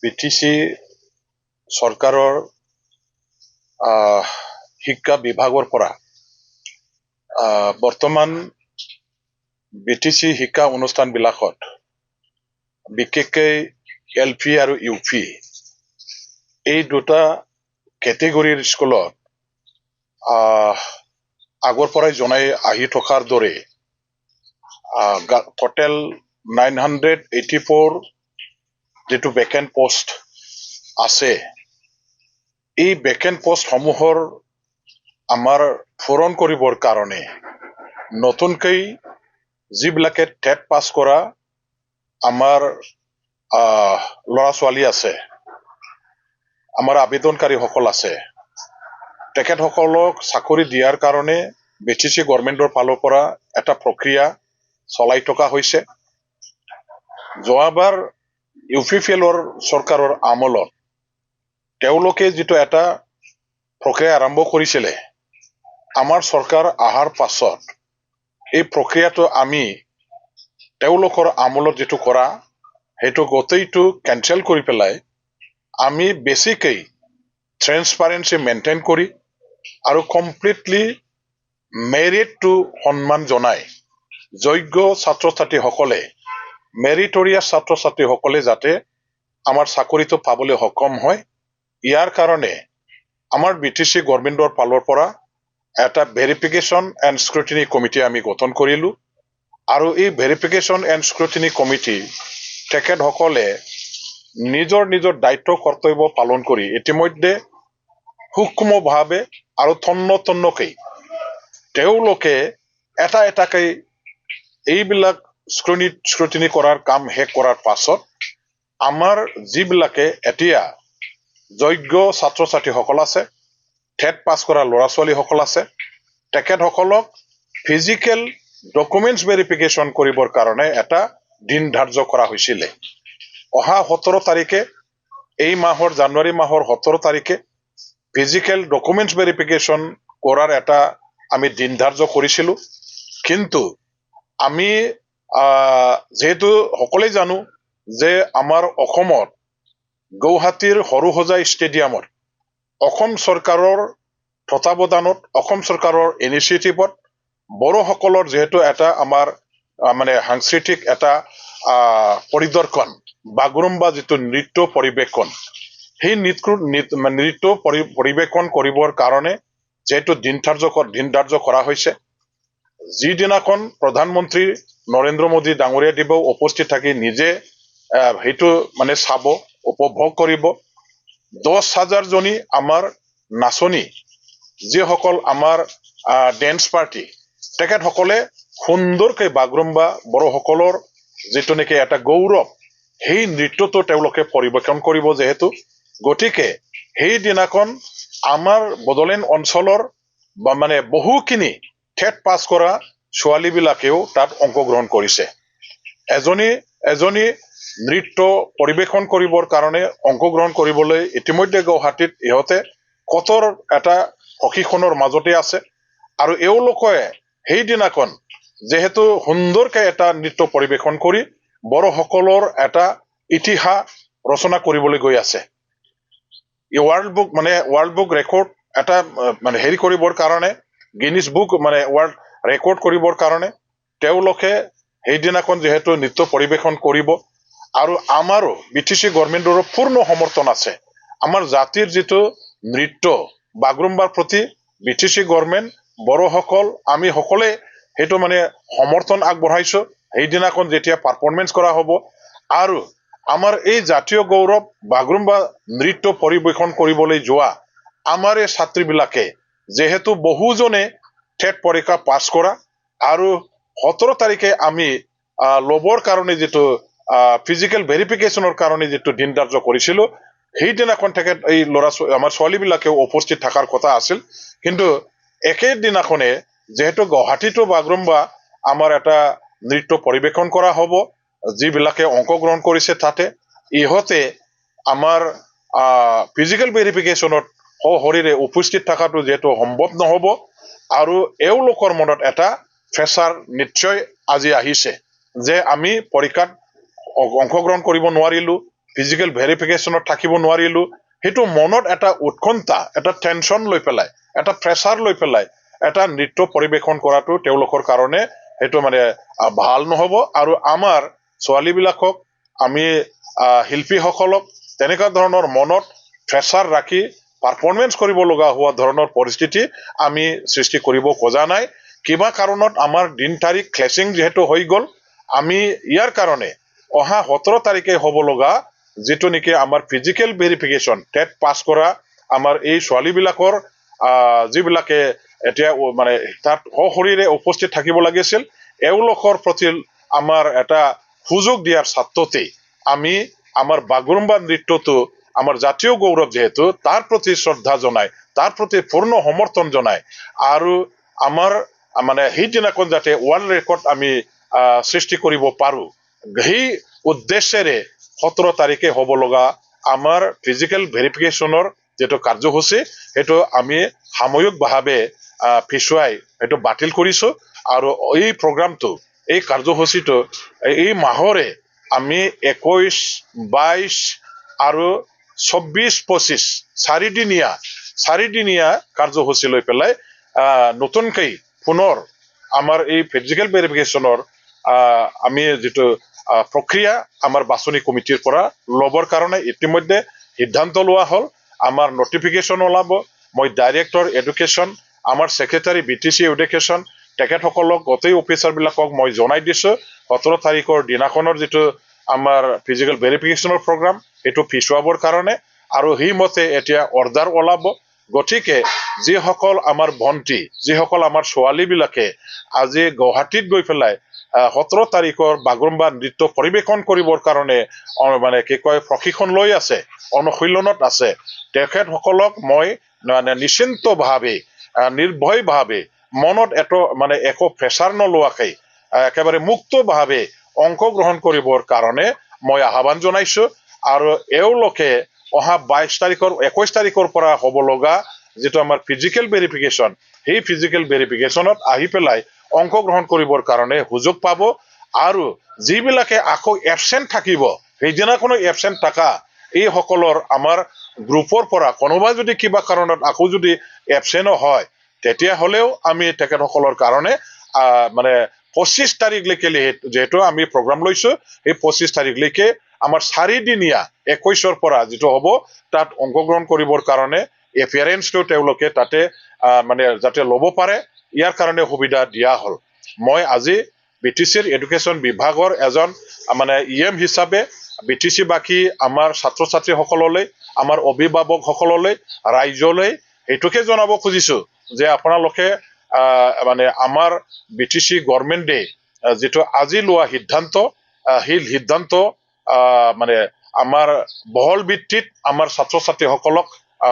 BTC চৰকাৰৰ শিক্ষা বিভাগৰ পৰা বৰ্তমান BTC শিক্ষা অনুষ্ঠানবিলাকত বিশেষকৈ LP আৰু UP এই দুটা কেটেগৰীৰ স্কুলত আগৰ পৰাই জনাই আহি থকাৰ দৰে টোটেল 984 যেটো ভেকেন্ট পোষ্ট আছে এই ভেকেন্ট পোষ্ট সমূহৰ আমাৰ পূৰণ কৰিবৰ কাৰণে নতুনকৈ যিবিলাকে টেট পাছ কৰা আমাৰ ল'ৰা ছোৱালী আছে আমাৰ আবেদনকাৰীসকল আছে তেখেতসকলক চাকৰি দিয়াৰ কাৰণে BTC গভৰ্ণমেণ্টৰ ফালৰ পৰা এটা প্ৰক্ৰিয়া চলাই থকা হৈছে যোৱাবাৰ UPPLৰ চৰকাৰৰ আমলত তেওঁলোকে যেটো এটা প্ৰক্ৰিয়া আৰম্ভ কৰিছিলে আমাৰ চৰকাৰ আহাৰ পাছত এই প্ৰক্ৰিয়াটো আমি তেওঁলোকৰ আমলত যেটো কৰা হেতু গতেইটো কেনসেল কৰি পেলাই আমি বেসিকলি ট্ৰান্সপাৰেন্সি মেইনটেইন কৰি আৰু কমপ্লিটলি মেৰিট টু সন্মান জনাই যোগ্য ছাত্ৰ ছাত্ৰী সকলে মেৰিটৰিয়াছ ছাত্ৰ ছাত্ৰী সকলে যাতে আমাৰ চাকৰিটো পাবলৈ সক্ষম হয় ইয়াৰ কাৰণে আমাৰ BTC গভৰ্ণমেণ্টৰ ফালৰ পৰা এটা ভেৰিফিকেশন এণ্ড স্ক্ৰুটিনি কমিটি আমি গঠন কৰিলো আৰু এই ভেৰিফিকেশন এণ্ড স্ক্ৰুটিনি কমিটি তেখেতসকলে নিজৰ দায়িত্ব কৰ্তব্য পালন কৰি ইতিমধ্যে সূক্ষ্মভাৱে আৰু তন্নতন্নকৈ তেওঁলোকে এটাকৈ এইবিলাক স্ক্ৰুটিনি কৰাৰ কাম শেষ কৰাৰ পাছত আমাৰ যিবিলাকে এতিয়া যোগ্য ছাত্ৰ ছাত্ৰীসকল আছে টেট পাছ কৰা ল'ৰা ছোৱালীসকল আছে তেখেতসকলক ফিজিক্যাল ডকুমেন্টস ভেৰিফিকেশন কৰিবৰ কাৰণে এটা দিন ধাৰ্য কৰা হৈছিল অহা 17 তাৰিখে এই মাহৰ জানুৱাৰী মাহৰ 17 তাৰিখে ফিজিক্যাল ডকুমেন্টস ভেৰিফিকেশন কৰাৰ এটা আমি দিন ধাৰ্য কৰিছিল কিন্তু আমি যেহেতু সকলোই জানো যে আমাৰ অসমত গুৱাহাটীৰ হৰুহজা ষ্টেডিয়ামত অসম চৰকাৰৰ তত্বাৱধানত অসম চৰকাৰৰ ইনিচিয়েটিভত বড়োসকলৰ যেহেতু এটা আমাৰ মানে সাংস্কৃতিক এটা পৰিদৰ্শন বাগৰুম্বা যেটো নৃত্য পৰিবেশন সেই নৃত্য পৰিবেশন কৰিবৰ কাৰণে যেটো দিন ধাৰ্য কৰা হৈছে যিদিনাখন প্ৰধানমন্ত্ৰী নৰেন্দ্ৰ মোদী ডাঙৰীয়া দিব উপস্থিত থাকি নিজে হেতু মানে চাব উপভোগ কৰিব 10,000 জনী আমাৰ নাচনী যিসকল আমাৰ ডেন্স পাৰ্টি তেখেতসকলে সুন্দৰকৈ বাগৰুম্বা বড়োসকলৰ যেটো নেকি এটা গৌৰৱ সেই নৃত্যটো তেওঁলোকে পৰিবেশন কৰিব যেহেতু গতিকে সেই দিনাখন আমাৰ বড়োলেণ্ড অঞ্চলৰ মানে বহুখিনি টেট পাছ কৰা ছোৱালীবিলাকেও তাত অংশগ্ৰহণ কৰিছে এজনী নৃত্য পৰিবেশন কৰিবৰ কাৰণে অংশগ্ৰহণ কৰিবলৈ ইতিমধ্যে গুৱাহাটীত ইহতে কতৰ এটা প্ৰশিক্ষণৰ মাজতে আছে আৰু এওঁলোকে সেই দিনাখন যেহেতু সুন্দৰকৈ এটা নৃত্য পৰিবেশন কৰি বড়োসকলৰ এটা ইতিহাস ৰচনা কৰিবলৈ গৈ আছে ওয়াৰ্ল্ড বুক ৰেকৰ্ড এটা মানে হেৰি কৰিবৰ কাৰণে গিনিছ বুক মানে ওয়াৰ্ল্ড ৰেকৰ্ড কৰিবৰ কাৰণে তেওঁলোকে সেই দিনাখন যেহেতু নৃত্য পৰিবেশন কৰিব আৰু আমাৰো BTC গভৰ্ণমেণ্টৰ পূৰ্ণ সমৰ্থন আছে আমাৰ জাতিৰ যেটো নৃত্য বাগৰুম্বাৰ প্ৰতি BTC গভৰ্ণমেণ্ট বড়োসকল আমি সকলে হেতু মানে সমৰ্থন আগবঢ়াইছো সেই দিনাখন যেতিয়া পাৰফৰমেন্স কৰা হ'ব আৰু আমাৰ এই জাতীয় গৌৰৱ বাগৰুম্বা নৃত্য পৰিবেশন কৰিবলৈ যোৱা আমাৰ এই ছাত্ৰীবিলাকে যেহেতু বহুজনে টেট পৰীক্ষা পাছ কৰা আৰু 17 তাৰিখে আমি লবৰ কাৰণে যেটো ফিজিক্যাল ভেৰিফিকেশনৰ কাৰণে যেটো দিন ধাৰ্য কৰিছিল সেই দিনাখন তেখেত এই আমাৰ ছোৱালীবিলাকে উপস্থিত থাকাৰ কথা আছিল কিন্তু একে দিনাখনে যেহেতু গুৱাহাটীতো বাগৰুম্বা আমাৰ এটা নৃত্য পৰিবেশন কৰা হ'ব যিবিলাকে অংশগ্ৰহণ কৰিছে তাতে ইহতে আমাৰ ফিজিক্যাল ভেৰিফিকেশনত সহৰিৰে উপস্থিত থাকাটো যেটো সম্ভৱ নহব আৰু এওঁলোকৰ মনত এটা প্ৰেছাৰ নিশ্চয় আজি আহিছে যে আমি পৰীক্ষাত অংশগ্ৰহণ কৰিব নোৱাৰিলো ফিজিকেল ভেৰিফিকেশ্যনত থাকিব নোৱাৰিলো সেইটো মনত এটা উৎকণ্ঠা এটা টেনশ্যন লৈ পেলাই এটা প্ৰেছাৰ লৈ পেলাই এটা নৃত্য পৰিৱেশন কৰাটো তেওঁলোকৰ কাৰণে সেইটো মানে ভাল নহব আৰু আমাৰ ছোৱালীবিলাকক আমি শিল্পীসকলক তেনেকুৱা ধৰণৰ মনত প্ৰেছাৰ ৰাখি পাৰফৰ্মেন্স কৰিব লগা হোৱা ধৰণৰ পৰিস্থিতি আমি সৃষ্টি কৰিব খোজা নাই কিবা কাৰণত আমাৰ দিন তাৰিখ ক্লেচিং যেহেতু হৈ গ'ল আমি ইয়াৰ কাৰণে অহা 17 তাৰিখে হ'ব লগা যেটো নেকি আমাৰ ফিজিক্যাল ভেৰিফিকেশ্যন টেট পাস কৰা আমাৰ এই ছোৱালীবিলাকৰ যিবিলাকে এতিয়া মানে তাত সশৰীৰে উপস্থিত থাকিব লাগিছিল এওঁলোকৰ প্ৰতি আমাৰ এটা সুযোগ দিয়াৰ ছাত্ৰতে আমি আমাৰ বাগৰুম্বা নৃত্যটো আমাৰ জাতীয় গৌৰৱ যেহেতু তাৰ প্ৰতি শ্ৰদ্ধা জনাই তাৰ প্ৰতি পূৰ্ণ সমৰ্থন জনাই আৰু আমাৰ মানে সেইদিনাখন যাতে ৱৰ্ল্ড ৰেকৰ্ড আমি সৃষ্টি কৰিব পাৰো সেই উদ্দেশ্যেৰে 17 তাৰিখে হ'ব লগা আমাৰ ফিজিক্যাল ভেৰিফিকেশ্যনৰ যেটো কাৰ্যসূচী সেইটো আমি সাময়িকভাৱে পিছুৱাই সেইটো বাতিল কৰিছো আৰু এই প্ৰগ্ৰামটো এই কাৰ্যসূচীটো এই মাহৰে আমি 21 22 আৰু 24 25 চাৰিদিনীয়া কাৰ্যসূচী লৈ পেলাই নতুনকৈ পুনৰ আমাৰ এই ফিজিক্যাল ভেৰিফিকেশ্যনৰ আমি যেটো প্ৰক্ৰিয়া আমাৰ বাছনি কমিটিৰ পৰা লবৰ কাৰণে ইতিমধ্যে সিদ্ধান্ত লোৱা হল আমাৰ নটিফিকেশ্যন ওলাব মই ডাইৰেক্টৰ এডুকেশ্যন আমাৰ সেক্ৰেটাৰী বিটিসি এডুকেশ্যন তেখেতসকলক গোটেই অফিচাৰবিলাকক মই জনাই দিছো 17 তাৰিখৰ দিনাখনৰ যেটো আমাৰ ফিজিক্যাল ভেৰিফিকেশ্যনৰ প্ৰগ্ৰাম এটো পিছুৱাবৰ কাৰণে আৰু হিমতে এতিয়া অৰ্ডাৰ ওলাব গঠিকে যিসকল আমাৰ ভন্টি যিসকল আমাৰ ছোৱালীবিলাকে আজি গুৱাহাটীত গৈ পেলাই 17 তাৰিখৰ বাগৰুম্বা নৃত্য পৰিৱেশন কৰিবৰ কাৰণে মানে কি কয় প্ৰশিক্ষণ লৈ আছে অনুশীলনত আছে তেখেতসকলক মই নিশ্চিন্তভাৱে নিৰ্ভয়ভাৱে মনত এটো মানে একো প্ৰেছাৰ নলোৱাকৈ একেবাৰে মুক্তভাৱে অংশগ্ৰহণ কৰিবৰ কাৰণে মই আহ্বান জনাইছো আৰু এওঁলোকে অহা 22 তাৰিখৰ 21 তাৰিখৰ পৰা হ'ব লগা যেটো আমাৰ ফিজিক্যাল ভেৰিফিকেশ্যন সেই ফিজিক্যাল ভেৰিফিকেশ্যনত আহি পেলাই অংশগ্ৰহণ কৰিবৰ কাৰণে সুযোগ পাব আৰু যিবিলাকে আকৌ এবসেন্ট থাকিব সেইদিনাখনো এবসেন্ট থাকা এই সকলৰ আমাৰ গ্ৰুপৰ পৰা কোনোবা যদি কিবা কাৰণত আকৌ যদি এবসেন্ট হয় তেতিয়া হলেও আমি তেখেতসকলৰ কাৰণে মানে 25 তাৰিখলৈকে যেহেতু আমি প্ৰগ্ৰাম লৈছো এই 25 তাৰিখলৈকে আমাৰ 4 দিনীয়া 21ৰ পৰা যেটো হ'ব তাত অংশগ্ৰহণ কৰিবৰ কাৰণে এপিয়াৰেন্সটো তেওঁলোকে তাতে মানে যাতে ল'ব পাৰে ইয়াৰ কাৰণে সুবিধা দিয়া হল মই আজি বিটিসিৰ এডুকেশ্যন বিভাগৰ এজন মানে ইএম হিচাপে বিটিসি বাকি আমাৰ ছাত্ৰ ছাত্ৰীসকললৈ আমাৰ অভিভাৱকসকললৈ ৰাইজলৈ এটোকে জনাব খুজিছো যে আপোনালোকে মানে আমাৰ বিটিসি গভৰ্ণমেণ্টে যেটো আজি লোৱা সিদ্ধান্ত সেই সিদ্ধান্ত মানে আমাৰ বহল ভিত্তিত আমাৰ ছাত্ৰ ছাত্ৰীসকলক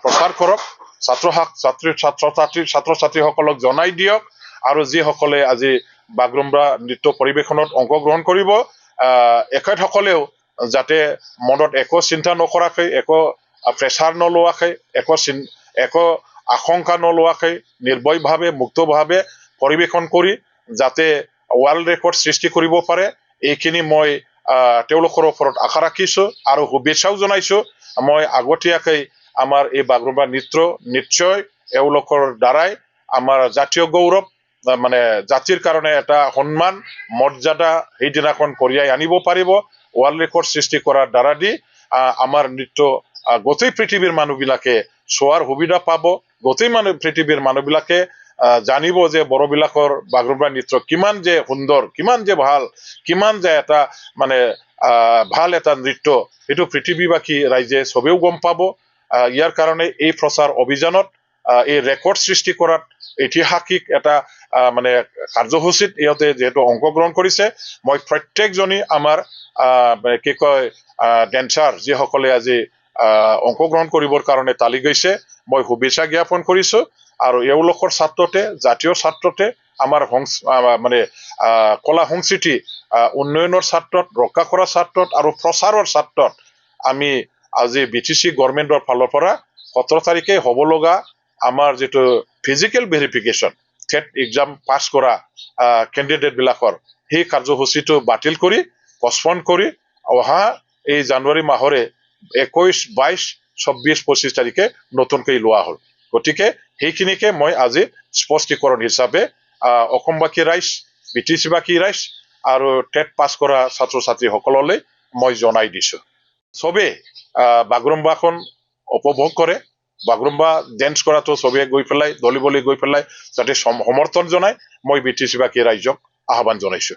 প্ৰচাৰ কৰক ছাত্ৰ ছাত্ৰীসকলক জনাই দিয়ক আৰু যিসকলে আজি বাগৰুম্বা নৃত্য পৰিৱেশনত অংশগ্ৰহণ কৰিব এখেতসকলেও যাতে মনত একো চিন্তা নকৰাকৈ একো প্ৰেছাৰ নলোৱাকৈ একো আশংকা নলোৱাকৈ নিৰ্ভয়ভাৱে মুক্তভাৱে পৰিৱেশন কৰি যাতে ৱৰ্ল্ড ৰেকৰ্ড সৃষ্টি কৰিব পাৰে এইখিনি মই তেওঁলোকৰ ওপৰত আশা ৰাখিছো আৰু শুভেচ্ছাও জনাইছো মই আগতীয়াকৈ আমাৰ এই বাগৰুম্বা নৃত্য নিশ্চয় এওঁলোকৰ দ্বাৰাই আমাৰ জাতীয় গৌৰৱ মানে জাতিৰ কাৰণে এটা সন্মান মৰ্যাদা এই দিনাখন কঢ়িয়াই আনিব পাৰিব ৱৰ্ল্ড ৰেকৰ্ড সৃষ্টি কৰাৰ দ্বাৰা দি আমাৰ নৃত্য গোটেই পৃথিৱীৰ মানুহবিলাকে চোৱাৰ সুবিধা পাব গোটেই পৃথিৱীৰ মানুহবিলাকে জানিব যে বড়বিলাকৰ বাগৰুম্বা নৃত্য কিমান যে সুন্দৰ কিমান যে ভাল কিমান যে এটা মানে ভাল এটা নৃত্য এটো পৃথিৱীবাসী ৰাইজে সবেও গম পাব ইয়াৰ কাৰণে এই প্ৰচাৰ অভিযানত এই ৰেকৰ্ড সৃষ্টি কৰাত ঐতিহাসিক এটা মানে কাৰ্যসূচীত ইহঁতে যেহেতু অংশগ্ৰহণ কৰিছে মই প্ৰত্যেকজনী আমাৰ কি কয় ডেন্সাৰ যিসকলে আজি অংশগ্ৰহণ কৰিবৰ কাৰণে তালি গৈছে মই শুভেচ্ছা জ্ঞাপন কৰিছো আৰু এওঁলোকৰ ছাত্ৰতে জাতীয় ছাত্ৰতে আমাৰ মানে কলা সংস্কৃতি উন্নয়নৰ ছাত্ৰত ৰক্ষা কৰা ছাত্ৰত আৰু প্ৰচাৰৰ ছাত্ৰত আমি আজি বিটিসি গভৰ্ণমেণ্টৰ ফালৰ পৰা 17 তাৰিখে হ'ব লগা আমাৰ যেটো physical verification TET exam pass কৰা কেণ্ডিডেট বিলাকৰ সেই কাৰ্যসূচীটো বাতিল কৰি পষ্টপন কৰি অহা এই জানুৱাৰী মাহৰে 21, 22, 24, 25 তাৰিখে নতুনকৈ লোৱা হ'ল। গতিকে সেইখিনিকে মই আজি স্পষ্টীকৰণ হিচাপে অসমবাসী ৰাইজ, বিটিচিবাসী ৰাইজ আৰু টেট পাছ কৰা ছাত্ৰ ছাত্ৰীসকললৈ মই জনাই দিছো। চবেই বাগৰুম্বাখন উপভোগ কৰে। বাগৰুম্বা ডেন্স কৰাটো চবে গৈ পেলাই দলিবলি গৈ পেলাই যাতে সমৰ্থন জনায় মই বিটিচিবাসী ৰাইজক আহ্বান জনাইছো।